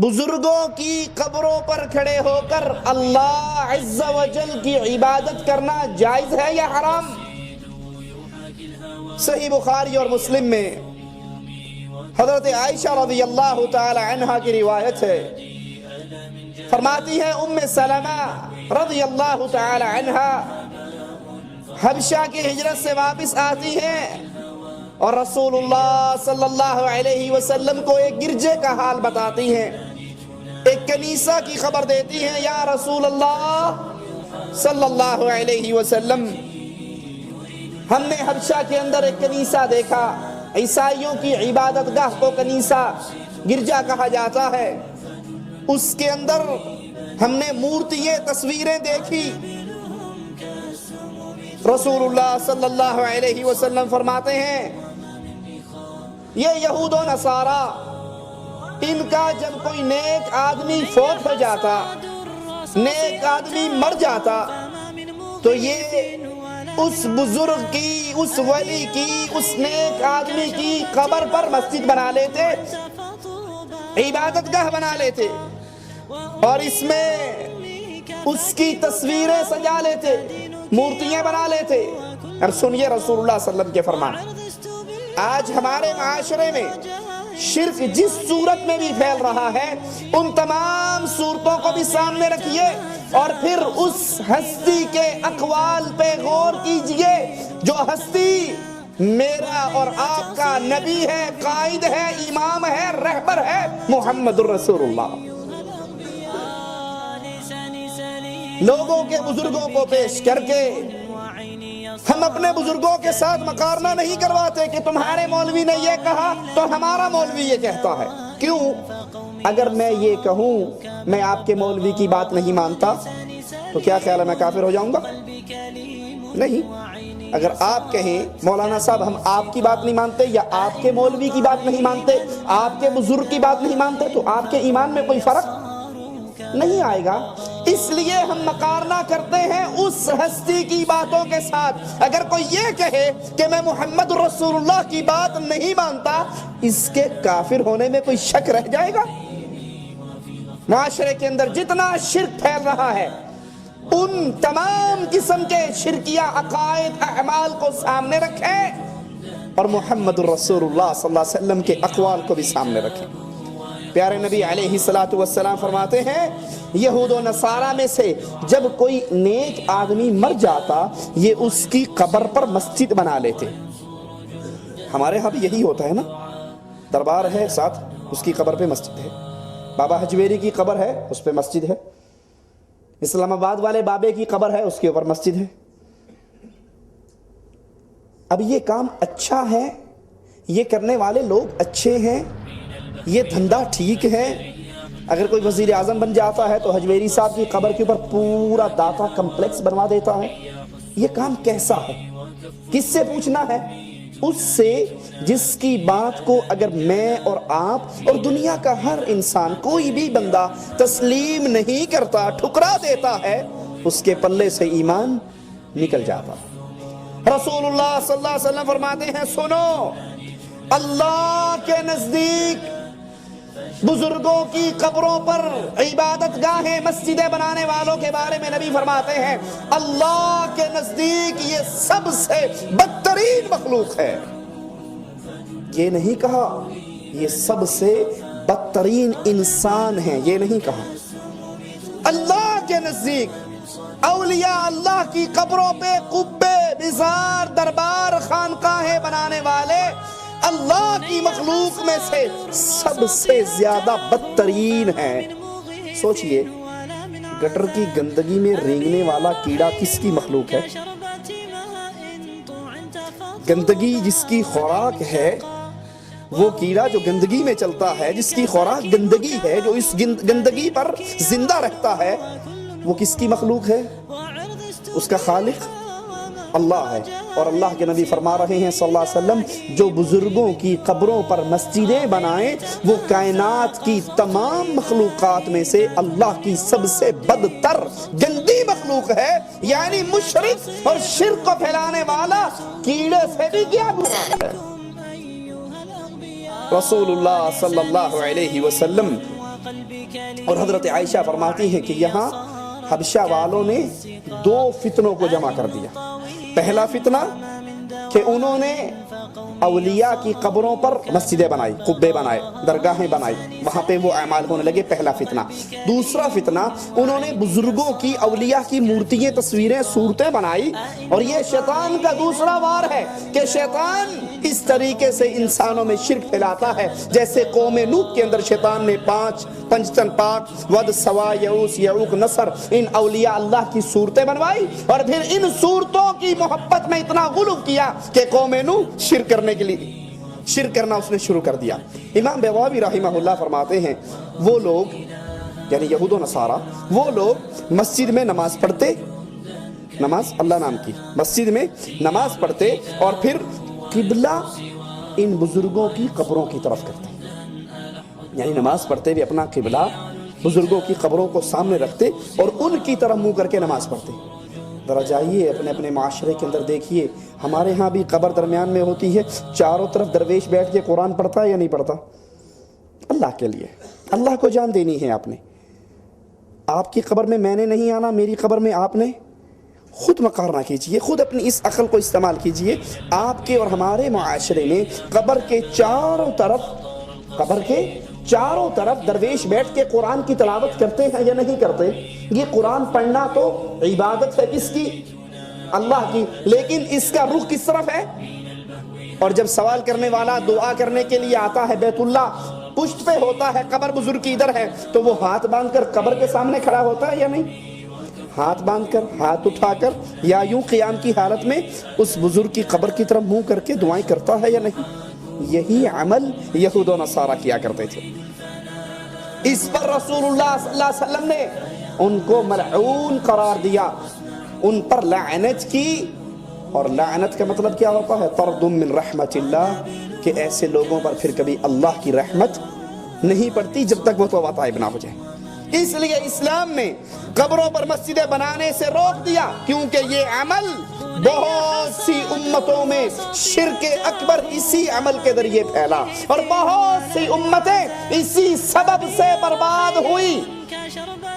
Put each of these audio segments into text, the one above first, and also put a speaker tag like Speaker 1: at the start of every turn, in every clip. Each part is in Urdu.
Speaker 1: بزرگوں کی قبروں پر کھڑے ہو کر اللہ عز و جل کی عبادت کرنا جائز ہے یا حرام؟ صحیح بخاری اور مسلم میں حضرت عائشہ رضی اللہ تعالی عنہا کی روایت ہے، فرماتی ہے ام سلمہ رضی اللہ تعالی عنہا حبشہ کی ہجرت سے واپس آتی ہیں اور رسول اللہ صلی اللہ علیہ وسلم کو ایک گرجے کا حال بتاتی ہیں، ایک کنیسہ کی خبر دیتی ہیں، یا رسول اللہ صلی اللہ علیہ وسلم، ہم نے حبشہ کے اندر ایک کنیسہ دیکھا، عیسائیوں کی عبادت گاہ کو کنیسہ گرجا کہا جاتا ہے، اس کے اندر ہم نے مورتیاں تصویریں دیکھی۔ رسول اللہ صلی اللہ علیہ وسلم فرماتے ہیں یہ یہود و نصارہ، ان کا جب کوئی نیک آدمی فوت ہو جاتا، نیک آدمی مر جاتا، تو یہ اس بزرگ کی، اس ولی کی، اس نیک آدمی کی قبر پر مسجد بنا لیتے، عبادت گاہ بنا لیتے اور اس میں اس کی تصویریں سجا لیتے، مورتیاں بنا لیتے۔ اب سنیے رسول اللہ صلی اللہ علیہ وسلم کے فرمان، آج ہمارے معاشرے میں شرک جس صورت میں بھی پھیل رہا ہے، ان تمام صورتوں کو بھی سامنے رکھیے اور پھر اس ہستی کے اقوال پہ غور کیجئے جو ہستی میرا اور آپ کا نبی ہے، قائد ہے، امام ہے، رہبر ہے، محمد الرسول اللہ۔ لوگوں کے بزرگوں کو پیش کر کے ہم اپنے بزرگوں کے ساتھ مقارنہ نہیں کرواتے کہ تمہارے مولوی نے یہ کہا تو ہمارا مولوی یہ کہتا ہے۔ کیوں؟ اگر میں یہ کہوں میں آپ کے مولوی کی بات نہیں مانتا تو کیا خیال ہے میں کافر ہو جاؤں گا؟ نہیں۔ اگر آپ کہیں مولانا صاحب ہم آپ کی بات نہیں مانتے یا آپ کے مولوی کی بات نہیں مانتے، آپ کے بزرگ کی بات نہیں مانتے، تو آپ کے ایمان میں کوئی فرق نہیں آئے گا۔ اس لیے ہم مقارنہ کرتے ہیں اس ہستی کی باتوں کے ساتھ۔ اگر کوئی یہ کہے کہ میں محمد رسول اللہ کی بات نہیں مانتا، اس کے کافر ہونے میں کوئی شک رہ جائے گا؟ معاشرے کے اندر جتنا شرک پھیل رہا ہے، ان تمام قسم کے شرکیہ عقائد اعمال کو سامنے رکھیں اور محمد رسول اللہ صلی اللہ علیہ وسلم کے اقوال کو بھی سامنے رکھیں۔ پیارے نبی علیہ السلام فرماتے ہیں یہود و نصارہ میں سے جب کوئی نیک آدمی مر جاتا یہ اس کی قبر پر مسجد بنا لیتے۔ ہمارے ہاں بھی یہی ہوتا ہے نا، دربار ہے ساتھ اس کی قبر پہ مسجد ہے، بابا حجویری کی قبر ہے اس پہ مسجد ہے، اسلام آباد والے بابے کی قبر ہے اس کے اوپر مسجد ہے۔ اب یہ کام اچھا ہے، یہ کرنے والے لوگ اچھے ہیں، یہ دھندا ٹھیک ہے۔ اگر کوئی وزیر اعظم بن جاتا ہے تو حجویری صاحب کی قبر کے اوپر پورا داتا کمپلیکس بنوا دیتا ہے، یہ کام کیسا ہے؟ کس سے پوچھنا ہے؟ اس سے جس کی بات کو اگر میں اور آپ اور دنیا کا ہر انسان، کوئی بھی بندہ تسلیم نہیں کرتا، ٹھکرا دیتا ہے، اس کے پلے سے ایمان نکل جاتا۔ رسول اللہ صلی اللہ علیہ وسلم فرماتے ہیں سنو، اللہ کے نزدیک بزرگوں کی قبروں پر عبادت گاہیں مسجدیں بنانے والوں کے بارے میں نبی فرماتے ہیں اللہ کے نزدیک یہ سب سے بدترین مخلوق ہے۔ یہ نہیں کہا یہ سب سے بدترین انسان ہیں، یہ نہیں کہا۔ اللہ کے نزدیک اولیاء اللہ کی قبروں پہ قبے، مزار، دربار، خانقاہیں بنانے والے اللہ کی مخلوق میں سے سب سے زیادہ بدترین ہیں۔ سوچئے گٹر کی گندگی میں رینگنے والا کیڑا کس کی مخلوق ہے؟ گندگی جس کی خوراک ہے، وہ کیڑا جو گندگی میں چلتا ہے، جس کی خوراک گندگی ہے، جو اس گندگی پر زندہ رہتا ہے، وہ کس کی مخلوق ہے؟ اس کا خالق اللہ ہے۔ اور اللہ کے نبی فرما رہے ہیں صلی اللہ علیہ وسلم جو بزرگوں کی قبروں پر مسجدیں بنائیں وہ کائنات کی تمام مخلوقات میں سے اللہ کی سب سے بدتر گندی مخلوق ہے، یعنی مشرک اور شرک کو پھیلانے والا کیڑے سے بھی کیا برا ہے۔ رسول اللہ صلی اللہ علیہ وسلم اور حضرت عائشہ فرماتی ہیں کہ یہاں حبشہ والوں نے 2 فتنوں کو جمع کر دیا. پہلا فتنہ کہ انہوں نے اولیاء کی قبروں پر مسجدیں بنائی، قبے بنائے، درگاہیں بنائی، وہاں پہ وہ اعمال ہونے لگے، پہلا فتنہ. دوسرا فتنہ انہوں نے بزرگوں کی، اولیاء کی مورتیاں، تصویریں، صورتیں بنائی. اور یہ شیطان کا دوسرا وار ہے کہ شیطان اس طریقے سے انسانوں میں شرک پھیلاتا ہے جیسے قوم نوح کے اندر شیطان نے 5 پنجتن پاک، ود، سوا، یعوس، یعوق، نصر، ان اولیاء اللہ کی صورتیں بنوائی اور پھر ان صورتوں کی محبت میں اتنا غلو کیا کہ قوم نوح شرک کرنا اس نے شروع کر دیا. امام بیضاوی رحمہ اللہ فرماتے ہیں وہ لوگ یعنی یہود و نصارہ، وہ لوگ مسجد میں نماز پڑھتے، نماز اللہ نام کی، مسجد میں نماز پڑھتے اور پھر قبلہ ان بزرگوں کی قبروں کی طرف کرتے، یعنی نماز پڑھتے بھی اپنا قبلہ بزرگوں کی قبروں کو سامنے رکھتے اور ان کی طرف منہ کر کے نماز پڑھتے. ذرا جائیے اپنے اپنے معاشرے کے اندر دیکھیے، ہمارے ہاں بھی قبر درمیان میں ہوتی ہے، چاروں طرف درویش بیٹھ کے قرآن پڑھتا ہے یا نہیں پڑھتا؟ اللہ کے لیے، اللہ کو جان دینی ہے آپ نے. آپ کی قبر میں نے نہیں آنا، میری قبر میں آپ نے. خود مقارنہ کیجئے، خود اپنی اس عقل کو استعمال کیجئے. آپ کے اور ہمارے معاشرے میں قبر کے چاروں طرف درویش بیٹھ کے قرآن کی تلاوت کرتے ہیں یا نہیں کرتے؟ یہ قرآن پڑھنا تو عبادت ہے کس کی؟ اللہ کی، لیکن اس کا رخ کس طرف ہے؟ اور جب سوال کرنے والا دعا کرنے کے لیے آتا ہے، بیت اللہ پشت پہ ہوتا ہے، قبر بزرگ کی ادھر ہے، تو وہ ہاتھ باندھ کر قبر کے سامنے کھڑا ہوتا ہے یا نہیں؟ ہاتھ باندھ کر، ہاتھ اٹھا کر، یا یوں قیام کی حالت میں اس بزرگ کی قبر کی طرف منہ کر کے دعائیں کرتا ہے یا نہیں؟ یہی عمل یہود و نصارہ کیا کرتے تھے. اس پر رسول اللہ صلی اللہ علیہ وسلم نے ان کو ملعون قرار دیا، ان پر لعنت کی. اور لعنت کا مطلب کیا ہوتا ہے؟ طرد من رحمت اللہ، کہ ایسے لوگوں پر پھر کبھی اللہ کی رحمت نہیں پڑتی جب تک وہ توبہ طائب نہ ہو جائے. اس لیے اسلام نے قبروں پر مسجدیں بنانے سے روک دیا، کیونکہ یہ عمل بہت سی امتوں میں شرک اکبر اسی عمل کے ذریعے پھیلا اور بہت سی امتیں اسی سبب سے برباد ہوئی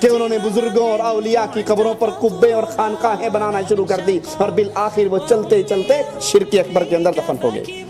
Speaker 1: کہ انہوں نے بزرگوں اور اولیاء کی قبروں پر قبے اور خانقاہیں بنانا شروع کر دی اور بالآخر وہ چلتے چلتے شرک اکبر کے اندر دفن ہو گئے.